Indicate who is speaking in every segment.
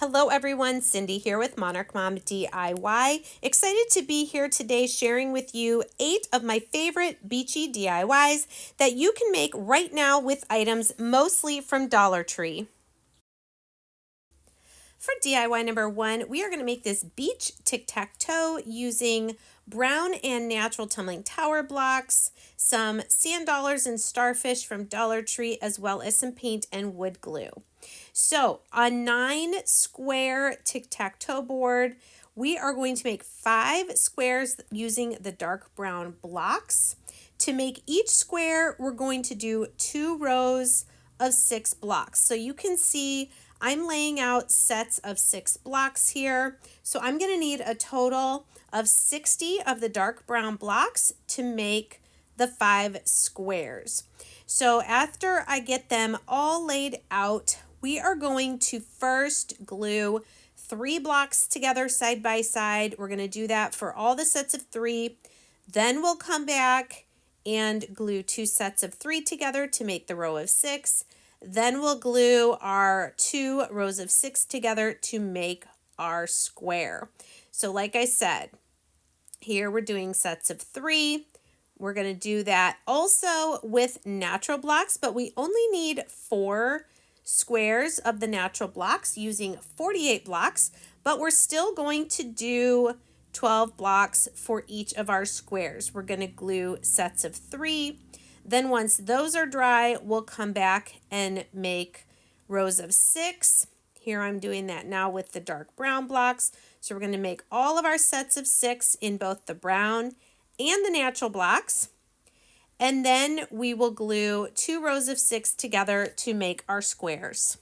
Speaker 1: Hello everyone, Cindy here with Monarch Mom DIY. Excited to be here today sharing with you 8 of my favorite beachy DIYs that you can make right now with items mostly from Dollar Tree. For DIY number 1, we are going to make this beach Tic Tac Toe using brown and natural tumbling tower blocks, some sand dollars and starfish from Dollar Tree, as well as some paint and wood glue. So a 9 square Tic Tac Toe board, we are going to make 5 squares using the dark brown blocks. To make each square, we're going to do 2 rows of 6 blocks. So you can see I'm laying out sets of 6 blocks here. So I'm going to need a total of 60 of the dark brown blocks to make the 5 squares. So after I get them all laid out, we are going to first glue 3 blocks together side by side. We're going to do that for all the sets of 3. Then we'll come back and glue 2 sets of 3 together to make the row of 6. Then we'll glue our 2 rows of 6 together to make our square. So like I said, here we're doing sets of 3. We're going to do that also with natural blocks, but we only need 4 squares of the natural blocks using 48 blocks, but we're still going to do 12 blocks for each of our squares. We're going to glue sets of 3. Then once those are dry, we'll come back and make rows of 6. Here I'm doing that now with the dark brown blocks. So we're going to make all of our sets of 6 in both the brown and the natural blocks. And then we will glue 2 rows of 6 together to make our squares.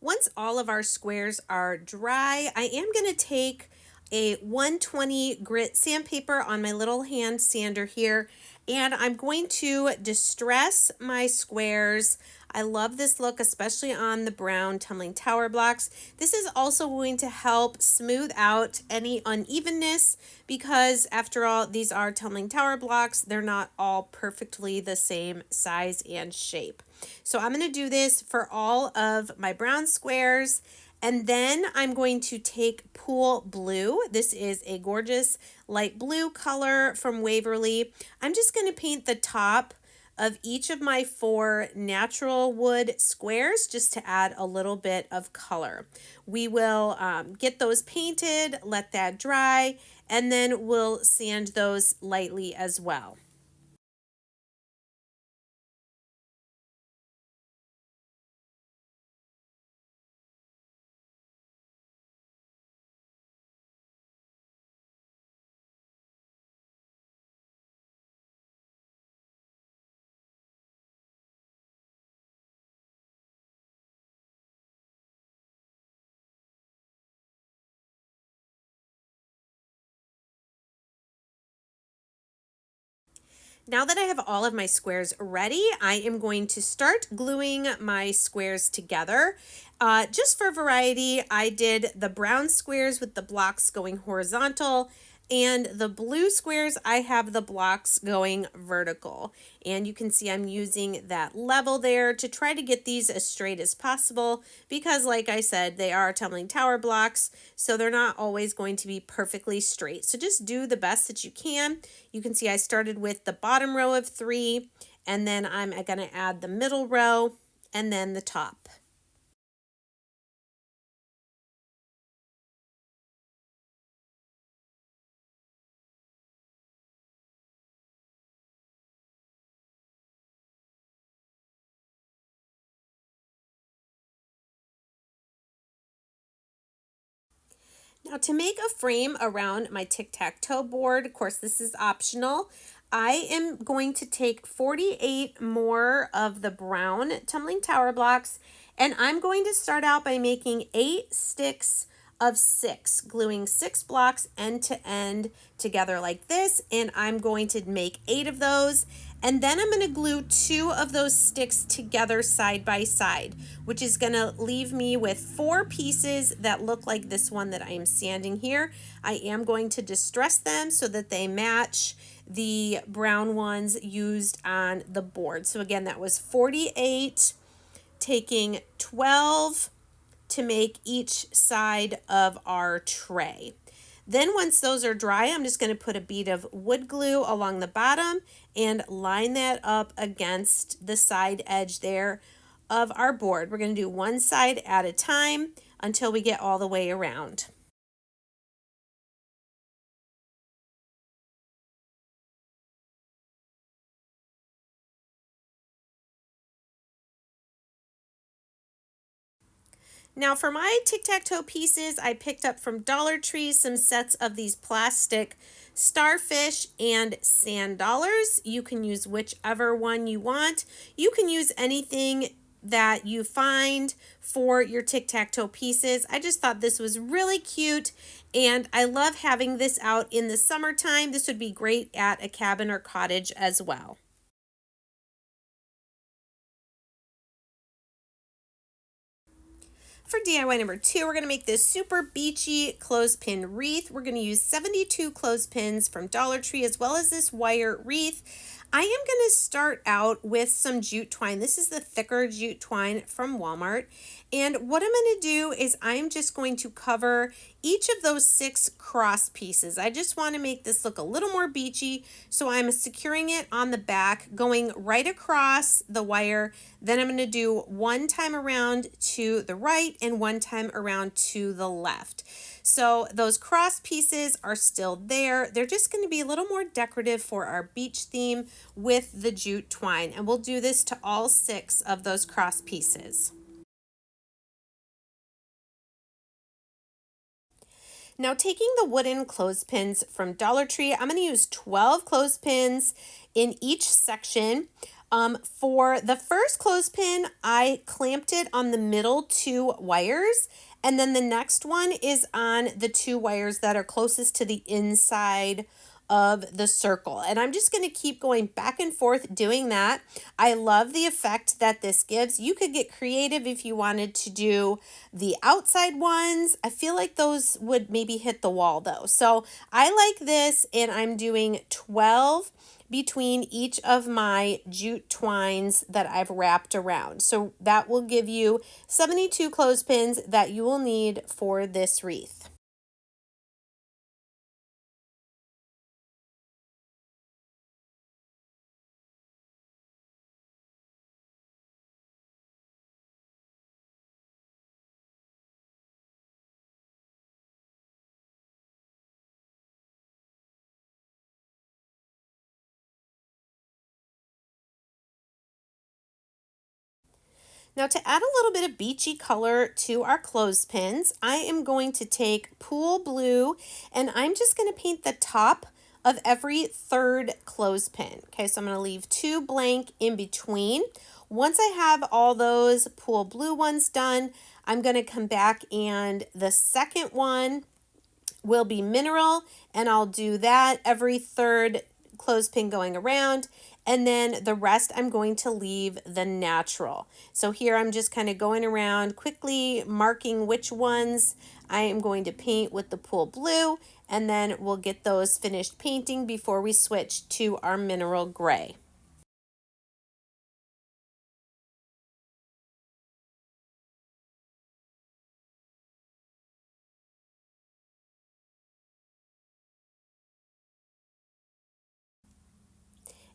Speaker 1: Once all of our squares are dry, I am going to take a 120 grit sandpaper on my little hand sander here, and I'm going to distress my squares. I love this look, especially on the brown tumbling tower blocks. This is also going to help smooth out any unevenness because after all, these are tumbling tower blocks. They're not all perfectly the same size and shape. So I'm going to do this for all of my brown squares. And then I'm going to take Pool Blue. This is a gorgeous light blue color from Waverly. I'm just going to paint the top of each of my 4 natural wood squares just to add a little bit of color. We will get those painted, let that dry, and then we'll sand those lightly as well. Now that I have all of my squares ready, I am going to start gluing my squares together. Just for variety, I did the brown squares with the blocks going horizontal, and the blue squares, I have the blocks going vertical. And you can see I'm using that level there to try to get these as straight as possible because, like I said, they are tumbling tower blocks, so they're not always going to be perfectly straight. So just do the best that you can. You can see I started with the bottom row of 3, and then I'm going to add the middle row and then the top. Now to make a frame around my Tic Tac Toe board, of course this is optional, I am going to take 48 more of the brown tumbling tower blocks, and I'm going to start out by making 8 sticks of 6, gluing 6 blocks end to end together like this, and I'm going to make 8 of those, and then I'm going to glue 2 of those sticks together side by side, which is going to leave me with 4 pieces that look like this one that I am sanding here. I am going to distress them so that they match the brown ones used on the board. So again, that was 48, taking 12 to make each side of our tray. Then once those are dry, I'm just going to put a bead of wood glue along the bottom and line that up against the side edge there of our board. We're going to do one side at a time until we get all the way around. Now for my tic-tac-toe pieces, I picked up from Dollar Tree some sets of these plastic starfish and sand dollars. You can use whichever one you want. You can use anything that you find for your tic-tac-toe pieces. I just thought this was really cute, and I love having this out in the summertime. This would be great at a cabin or cottage as well. For DIY number 2, we're going to make this super beachy clothespin wreath. We're going to use 72 clothespins from Dollar Tree as well as this wire wreath. I am going to start out with some jute twine. This is the thicker jute twine from Walmart. And what I'm going to do is I'm just going to cover each of those 6 cross pieces. I just want to make this look a little more beachy, so I'm securing it on the back, going right across the wire. Then I'm going to do one time around to the right and one time around to the left. So those cross pieces are still there. They're just going to be a little more decorative for our beach theme with the jute twine. And we'll do this to all 6 of those cross pieces. Now taking the wooden clothespins from Dollar Tree, I'm going to use 12 clothespins in each section. For the first clothespin, I clamped it on the middle 2 wires, and then the next one is on the 2 wires that are closest to the inside of the circle. And I'm just going to keep going back and forth doing that. I love the effect that this gives. You could get creative if you wanted to do the outside ones. I feel like those would maybe hit the wall though. So I like this, and I'm doing 12 between each of my jute twines that I've wrapped around. So that will give you 72 clothespins that you will need for this wreath. Now to add a little bit of beachy color to our clothespins, I am going to take pool blue, and I'm just going to paint the top of every 3rd clothespin. Okay, so I'm going to leave 2 blank in between. Once I have all those pool blue ones done, I'm going to come back, and the second one will be mineral, and I'll do that every 3rd clothespin going around, and then the rest I'm going to leave the natural. So here I'm just kind of going around quickly marking which ones I am going to paint with the pool blue, and then we'll get those finished painting before we switch to our mineral gray.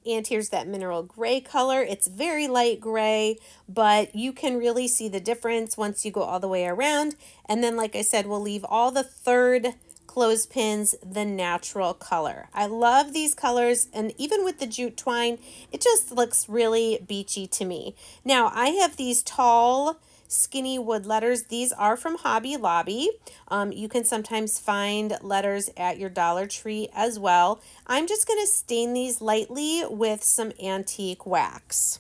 Speaker 1: And here's that mineral gray color. It's very light gray, but you can really see the difference once you go all the way around. And then, like I said, we'll leave all the 3rd clothespins the natural color. I love these colors, and even with the jute twine, it just looks really beachy to me. Now, I have these tall skinny wood letters. These are from Hobby Lobby. You can sometimes find letters at your Dollar Tree as well. I'm just going to stain these lightly with some antique wax.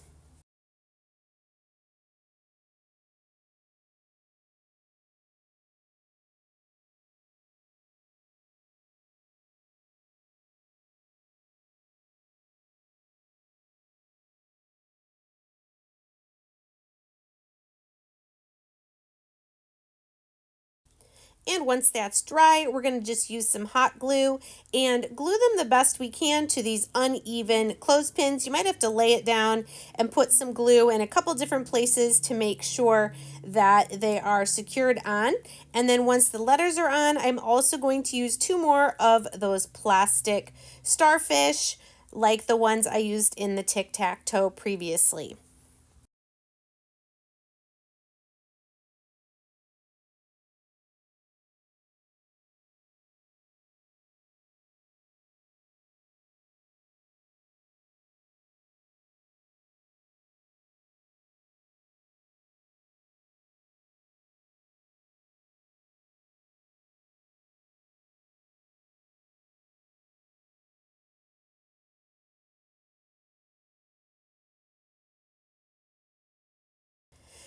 Speaker 1: And once that's dry, we're going to just use some hot glue and glue them the best we can to these uneven clothespins. You might have to lay it down and put some glue in a couple different places to make sure that they are secured on. And then once the letters are on, I'm also going to use 2 more of those plastic starfish like the ones I used in the Tic Tac Toe previously.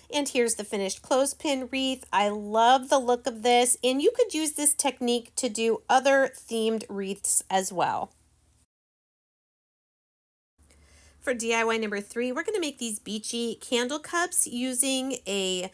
Speaker 1: And here's the finished clothespin wreath. I love the look of this, and you could use this technique to do other themed wreaths as well. For DIY number 3, we're going to make these Beachy candle cups using a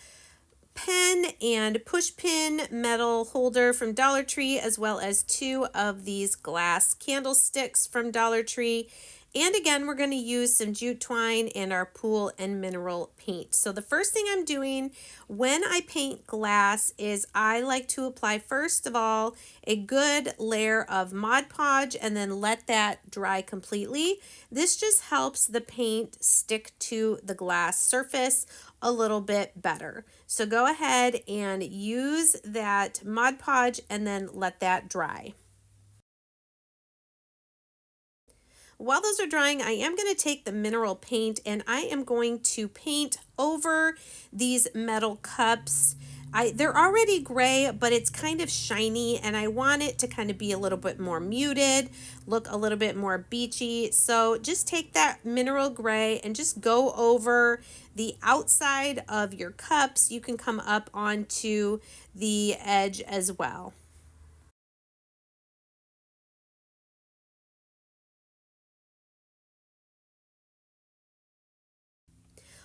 Speaker 1: pen and push pin metal holder from Dollar Tree, as well as 2 of these glass candlesticks from Dollar Tree. And again, we're going to use some jute twine and our pool and mineral paint. So the first thing I'm doing when I paint glass is I like to apply, first of all, a good layer of Mod Podge and then let that dry completely. This just helps the paint stick to the glass surface a little bit better. So go ahead and use that Mod Podge and then let that dry. While those are drying, I am going to take the mineral paint and I am going to paint over these metal cups. They're already gray, but it's kind of shiny and I want it to kind of be a little bit more muted, look a little bit more beachy. So just take that mineral gray and just go over the outside of your cups. You can come up onto the edge as well.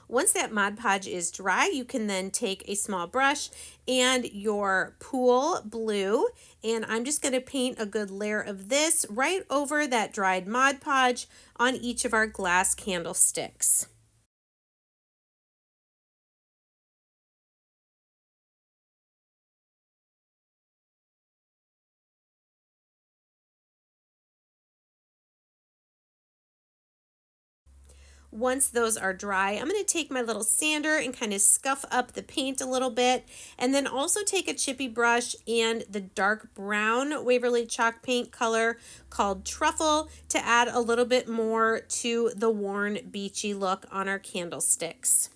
Speaker 1: Once that Mod Podge is dry, you can then take a small brush and your pool blue, and I'm just going to paint a good layer of this right over that dried Mod Podge on each of our glass candlesticks. Once those are dry, I'm going to take my little sander and kind of scuff up the paint a little bit, and then also take a chippy brush and the dark brown Waverly chalk paint color called Truffle to add a little bit more to the worn beachy look on our candlesticks.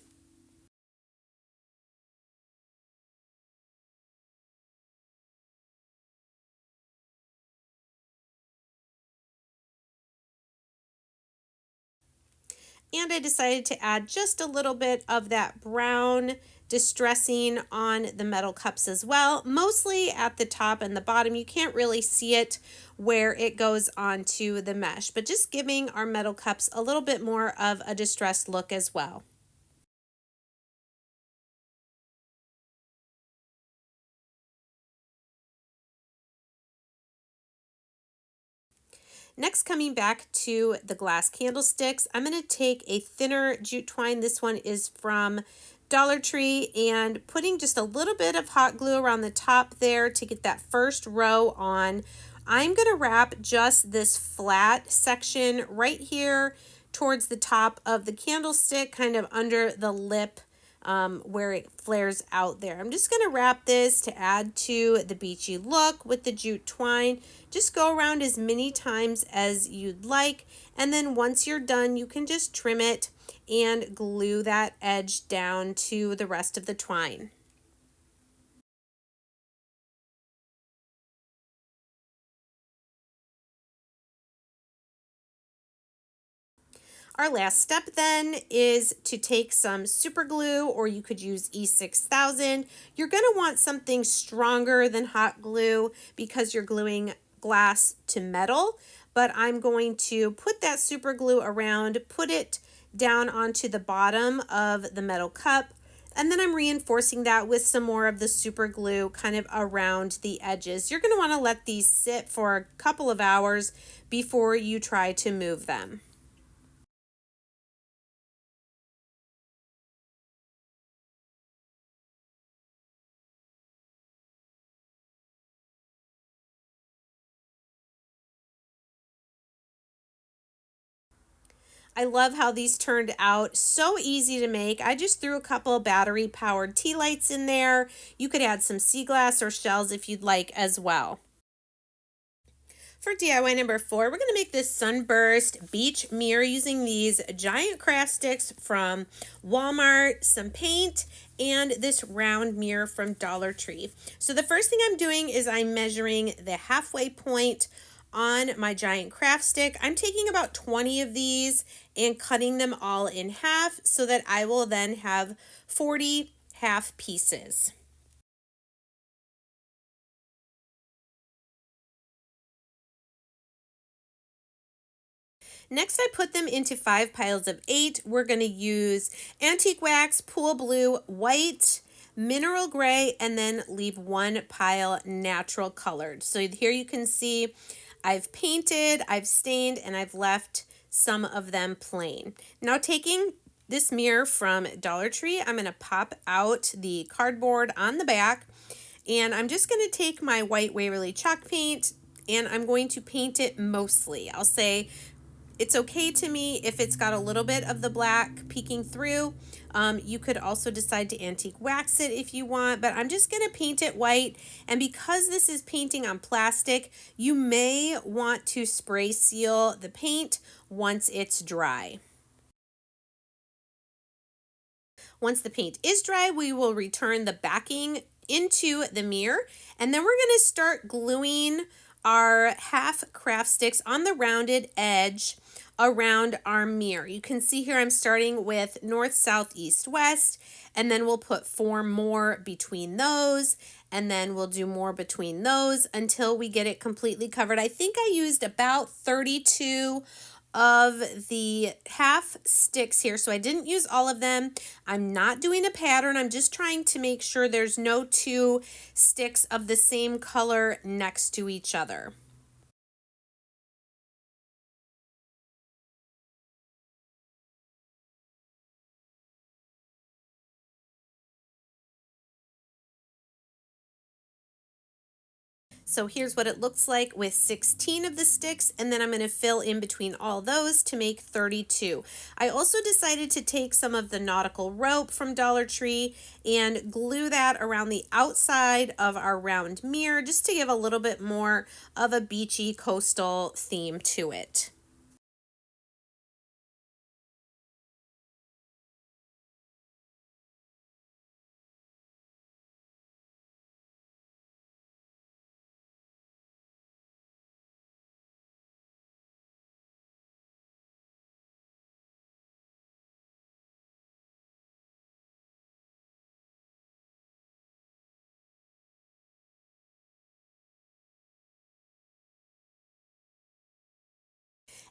Speaker 1: And I decided to add just a little bit of that brown distressing on the metal cups as well, mostly at the top and the bottom. You can't really see it where it goes onto the mesh, but just giving our metal cups a little bit more of a distressed look as well. Next, coming back to the glass candlesticks, I'm going to take a thinner jute twine. This one is from Dollar Tree, and putting just a little bit of hot glue around the top there to get that first row on. I'm going to wrap just this flat section right here towards the top of the candlestick, kind of under the lip where it flares out there. I'm just going to wrap this to add to the beachy look with the jute twine. Just go around as many times as you'd like, and then once you're done, you can just trim it and glue that edge down to the rest of the twine. Our last step then is to take some super glue, or you could use E6000. You're going to want something stronger than hot glue because you're gluing glass to metal, but I'm going to put that super glue around, put it down onto the bottom of the metal cup, and then I'm reinforcing that with some more of the super glue kind of around the edges. You're going to want to let these sit for a couple of hours before you try to move them. I love how these turned out. So easy to make. I just threw a couple battery powered tea lights in there. You could add some sea glass or shells if you'd like as well. For DIY number 4, we're going to make this Sunburst beach mirror using these giant craft sticks from Walmart, some paint, and this round mirror from Dollar Tree. So the first thing I'm doing is I'm measuring the halfway point on my giant craft stick. I'm taking about 20 of these and cutting them all in half so that I will then have 40 half pieces. Next, I put them into 5 piles of 8. We're going to use antique wax, pool blue, white, mineral gray, and then leave 1 pile natural colored. So here you can see I've painted, I've stained, and I've left some of them plain. Now taking this mirror from Dollar Tree, I'm going to pop out the cardboard on the back, and I'm just going to take my white Waverly chalk paint, and I'm going to paint it mostly. I'll say it's okay to me if it's got a little bit of the black peeking through. You could also decide to antique wax it if you want, but I'm just going to paint it white. And because this is painting on plastic, you may want to spray seal the paint once it's dry. Once the paint is dry, we will return the backing into the mirror, and then we're going to start gluing our half craft sticks on the rounded edge around our mirror. You can see here I'm starting with north, south, east, west, and then we'll put 4 more between those, and then we'll do more between those until we get it completely covered. I think I used about 32 of the half sticks here, so I didn't use all of them. I'm not doing a pattern. I'm just trying to make sure there's no 2 sticks of the same color next to each other. So here's what it looks like with 16 of the sticks, and then I'm going to fill in between all those to make 32. I also decided to take some of the nautical rope from Dollar Tree and glue that around the outside of our round mirror just to give a little bit more of a beachy coastal theme to it.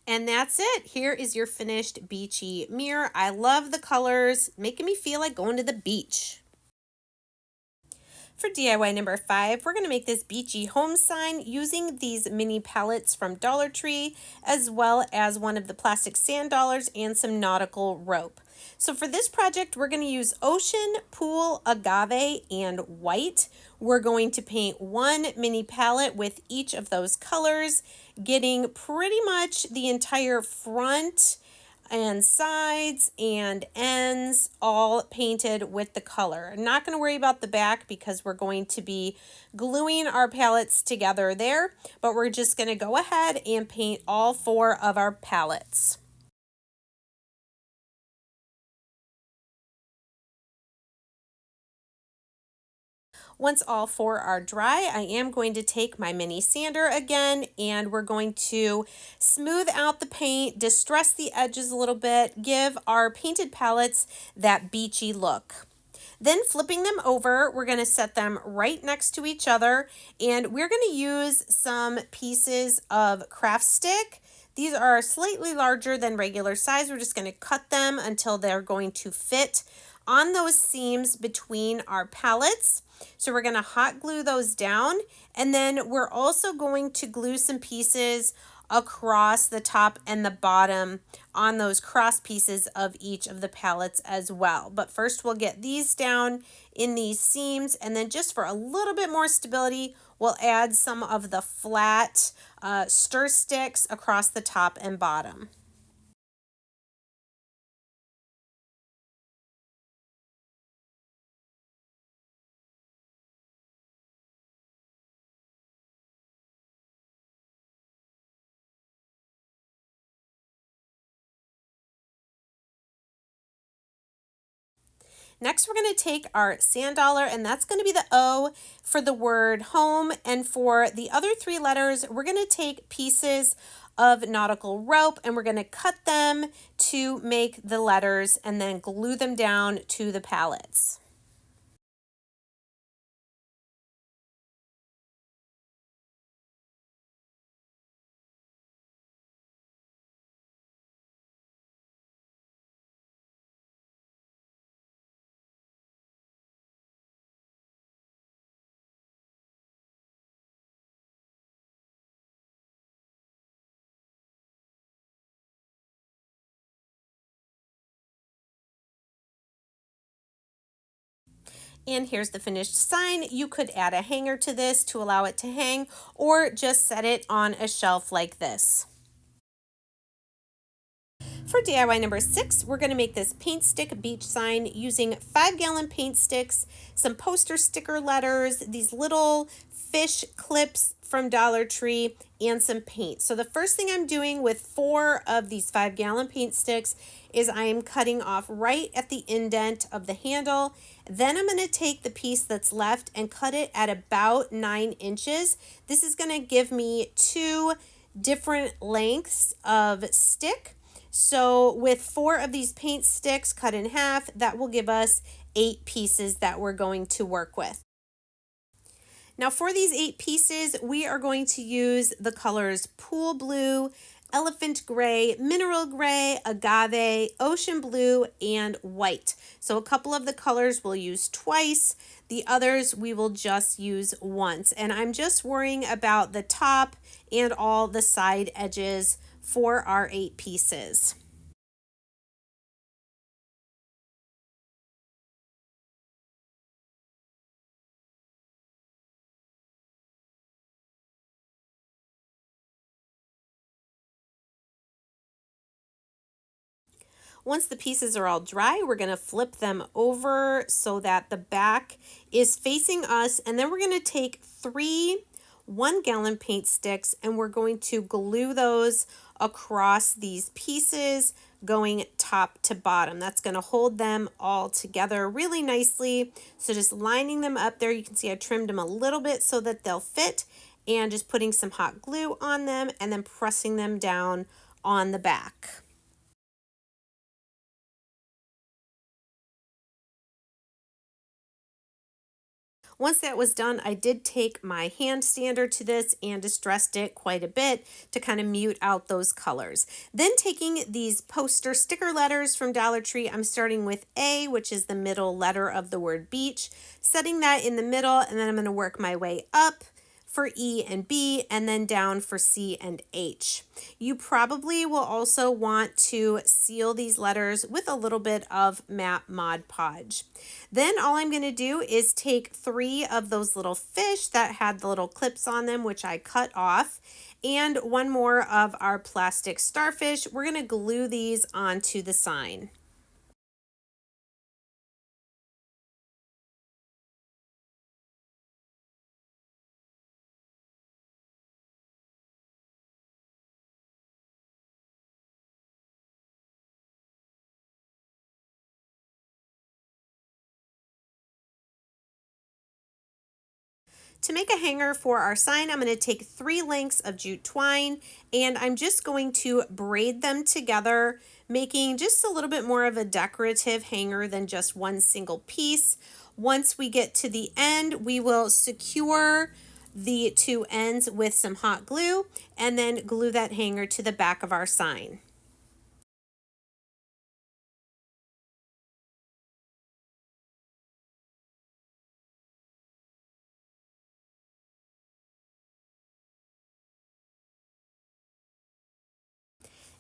Speaker 1: And that's it. Here is your finished beachy mirror. I love the colors, making me feel like going to the beach. For DIY number 5, we're going to make this beachy home sign using these mini pallets from Dollar Tree, as well as one of the plastic sand dollars and some nautical rope. So for this project, we're going to use ocean, pool, agave, and white. We're going to paint 1 mini pallet with each of those colors, getting pretty much the entire front and sides and ends all painted with the color. I'm not going to worry about the back because we're going to be gluing our pallets together there, but we're just going to go ahead and paint all 4 of our pallets. Once all 4 are dry, I am going to take my mini sander again, and we're going to smooth out the paint, distress the edges a little bit, give our painted pallets that beachy look. Then flipping them over, we're going to set them right next to each other, and we're going to use some pieces of craft stick. These are slightly larger than regular size. We're just going to cut them until they're going to fit on those seams between our pallets. So we're going to hot glue those down, and then we're also going to glue some pieces across the top and the bottom on those cross pieces of each of the pallets as well. But first we'll get these down in these seams, and then just for a little bit more stability, we'll add some of the flat stir sticks across the top and bottom. Next, we're going to take our sand dollar, and that's going to be the O for the word home. And for the other 3 letters, we're going to take pieces of nautical rope, and we're going to cut them to make the letters and then glue them down to the pallets. And here's the finished sign. You could add a hanger to this to allow it to hang, or just set it on a shelf like this. For DIY number 6, we're going to make this paint stick beach sign using 5-gallon paint sticks, some poster sticker letters, these little fish clips from Dollar Tree, and some paint. So the first thing I'm doing with 4 of these 5-gallon paint sticks is I am cutting off right at the indent of the handle. Then I'm going to take the piece that's left and cut it at about 9 inches. This is going to give me 2 different lengths of stick. So with 4 of these paint sticks cut in half, that will give us 8 pieces that we're going to work with. Now for these 8 pieces, we are going to use the colors pool blue, elephant gray, mineral gray, agave, ocean blue, and white. So a couple of the colors we'll use twice. The others we will just use once. And I'm just worrying about the top and all the side edges for our 8 pieces. Once the pieces are all dry, we're going to flip them over so that the back is facing us, and then we're going to take 3 1-gallon paint sticks and we're going to glue those across these pieces going top to bottom. That's going to hold them all together really nicely. So just lining them up there, you can see I trimmed them a little bit so that they'll fit, and just putting some hot glue on them and then pressing them down on the back. Once that was done, I did take my hand sander to this and distressed it quite a bit to kind of mute out those colors. Then taking these poster sticker letters from Dollar Tree, I'm starting with A, which is the middle letter of the word beach, setting that in the middle, and then I'm going to work my way up for E and B, and then down for C and H. You probably will also want to seal these letters with a little bit of matte Mod Podge. Then all I'm going to do is take 3 of those little fish that had the little clips on them, which I cut off, and one more of our plastic starfish. We're going to glue these onto the sign. To make a hanger for our sign, I'm going to take 3 lengths of jute twine and I'm just going to braid them together, making just a little bit more of a decorative hanger than just one single piece. Once we get to the end, we will secure the 2 ends with some hot glue and then glue that hanger to the back of our sign.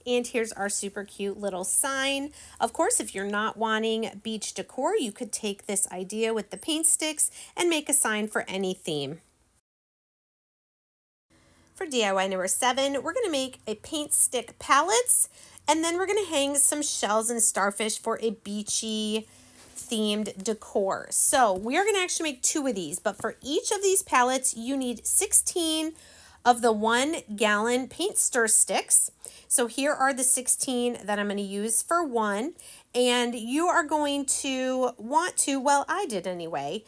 Speaker 1: And here's our super cute little sign. Of course, if you're not wanting beach decor, you could take this idea with the paint sticks and make a sign for any theme. For DIY number 7, we're going to make a paint stick pallets, and then we're going to hang some shells and starfish for a beachy themed decor. So we are going to actually make 2 of these, but for each of these pallets, you need 16 of the 1-gallon paint stir sticks. So here are the 16 that I'm going to use for one, and you are going to want to, well, I did anyway,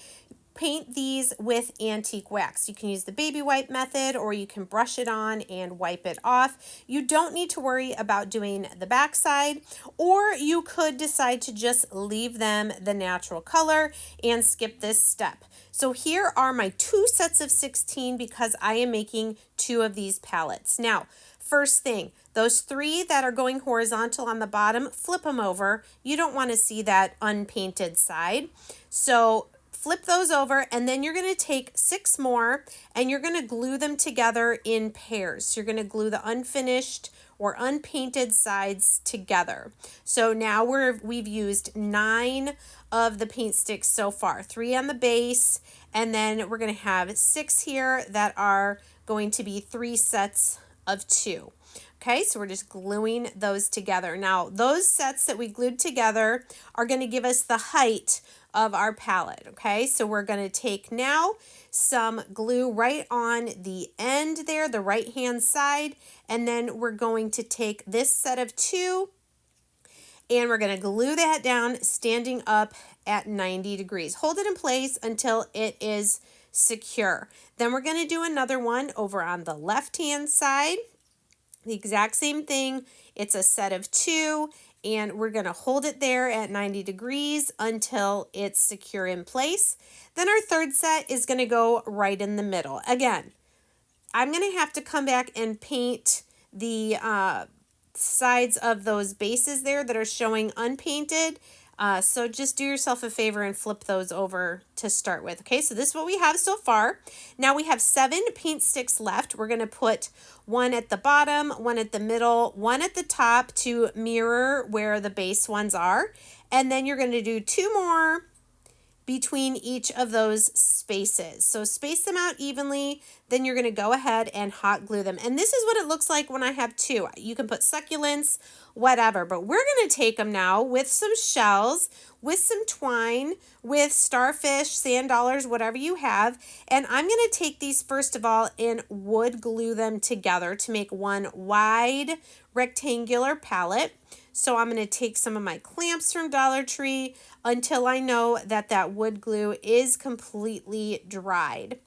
Speaker 1: paint these with antique wax. You can use the baby wipe method or you can brush it on and wipe it off. You don't need to worry about doing the backside, or you could decide to just leave them the natural color and skip this step. So here are my 2 sets of 16 because I am making 2 of these pallets. Now, first thing, those 3 that are going horizontal on the bottom, flip them over. You don't want to see that unpainted side. So flip those over, and then you're going to take 6 more and you're going to glue them together in pairs. So you're going to glue the unfinished or unpainted sides together. So now we've used 9 of the paint sticks so far, 3 on the base, and then we're going to have 6 here that are going to be 3 sets of 2. Okay, so we're just gluing those together. Now, those sets that we glued together are going to give us the height of our pallet. Okay, so we're going to take now some glue right on the end there, the right hand side, and then we're going to take this set of 2 and we're going to glue that down standing up at 90 degrees. Hold it in place until it is secure. Then we're going to do another one over on the left hand side. The exact same thing. It's a set of 2 and we're going to hold it there at 90 degrees until it's secure in place. Then our third set is going to go right in the middle. Again, I'm going to have to come back and paint the sides of those bases there that are showing unpainted. So just do yourself a favor and flip those over to start with. Okay, so this is what we have so far. Now we have 7 paint sticks left. We're going to put 1 at the bottom, 1 at the middle, 1 at the top to mirror where the base ones are. And then you're going to do 2 more between each of those spaces. So space them out evenly, then you're going to go ahead and hot glue them. And this is what it looks like when I have 2. You can put succulents, whatever, but we're going to take them now with some shells, with some twine, with starfish, sand dollars, whatever you have. And I'm going to take these first of all and wood glue them together to make one wide rectangular pallet. So I'm going to take some of my clamps from Dollar Tree until I know that that wood glue is completely dried.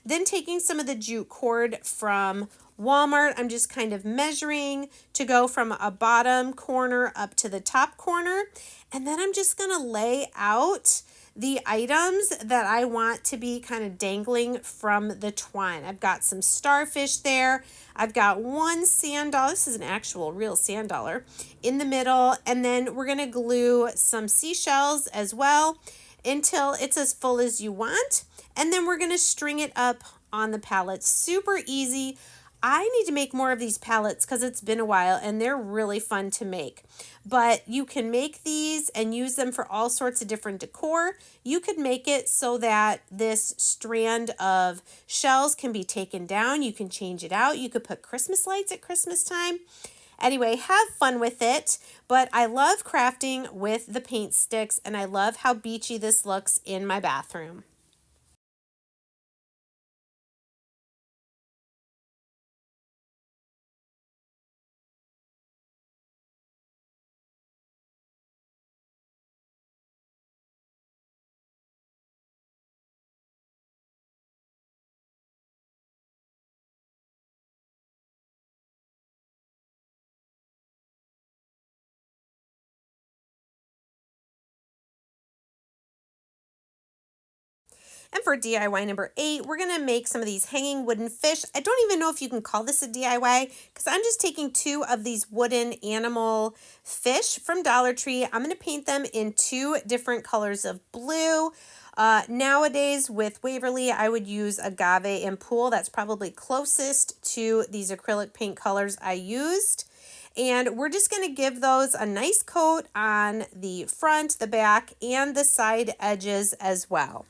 Speaker 1: Then taking some of the jute cord from Walmart, I'm just kind of measuring to go from a bottom corner up to the top corner. And then I'm just going to lay out the items that I want to be kind of dangling from the twine. I've got some starfish there. I've got 1 sand dollar. This is an actual real sand dollar in the middle. And then we're going to glue some seashells as well until it's as full as you want. And then we're going to string it up on the pallet. Super easy. I need to make more of these pallets because it's been a while and they're really fun to make. But you can make these and use them for all sorts of different decor. You could make it so that this strand of shells can be taken down. You can change it out. You could put Christmas lights at Christmas time. Anyway, have fun with it. But I love crafting with the paint sticks and I love how beachy this looks in my bathroom. And for DIY number 8, we're going to make some of these hanging wooden fish. I don't even know if you can call this a DIY because I'm just taking 2 of these wooden animal fish from Dollar Tree. I'm going to paint them in 2 different colors of blue. Nowadays with Waverly, I would use agave and pool. That's probably closest to these acrylic paint colors I used. And we're just going to give those a nice coat on the front, the back, and the side edges as well.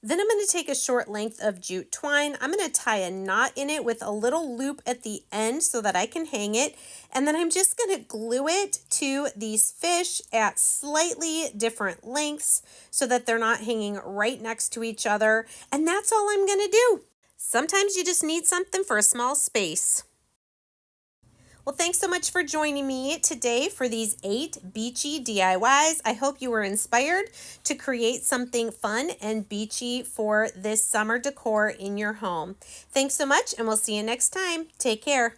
Speaker 1: Then I'm going to take a short length of jute twine. I'm going to tie a knot in it with a little loop at the end so that I can hang it. And then I'm just going to glue it to these fish at slightly different lengths so that they're not hanging right next to each other. And that's all I'm going to do. Sometimes you just need something for a small space. Well, thanks so much for joining me today for these 8 beachy DIYs. I hope you were inspired to create something fun and beachy for this summer decor in your home. Thanks so much, and we'll see you next time. Take care.